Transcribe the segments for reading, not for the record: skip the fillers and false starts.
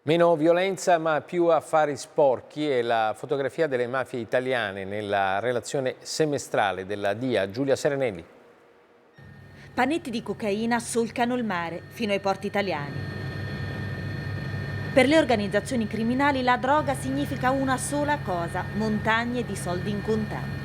Meno violenza ma più affari sporchi è la fotografia delle mafie italiane nella relazione semestrale della DIA. Giulia Serenelli. Panetti di cocaina solcano il mare fino ai porti italiani. Per le organizzazioni criminali la droga significa una sola cosa: montagne di soldi in contanti.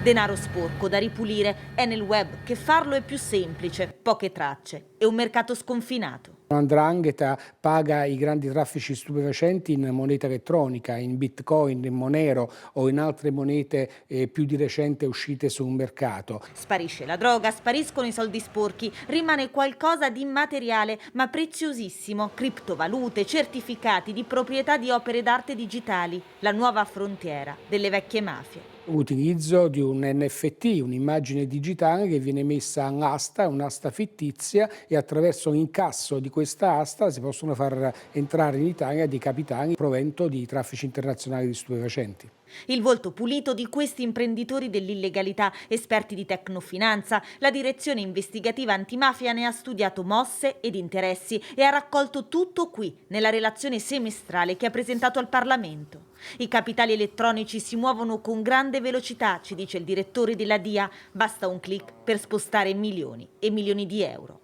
Denaro sporco da ripulire, è nel web che farlo è più semplice, poche tracce e un mercato sconfinato. L'Andrangheta paga i grandi traffici stupefacenti in moneta elettronica, in bitcoin, in Monero o in altre monete più di recente uscite sul mercato. Sparisce la droga, spariscono i soldi sporchi, rimane qualcosa di immateriale ma preziosissimo: criptovalute, certificati di proprietà di opere d'arte digitali, la nuova frontiera delle vecchie mafie. Utilizzo di un NFT, un'immagine digitale che viene messa all'asta, un'asta fittizia, e attraverso l'incasso di questa asta si possono far entrare in Italia dei capitali provento di traffici internazionali di stupefacenti. Il volto pulito di questi imprenditori dell'illegalità, esperti di tecnofinanza, la direzione investigativa antimafia ne ha studiato mosse ed interessi e ha raccolto tutto qui, nella relazione semestrale che ha presentato al Parlamento. I capitali elettronici si muovono con grande velocità, ci dice il direttore della DIA, basta un clic per spostare milioni e milioni di euro.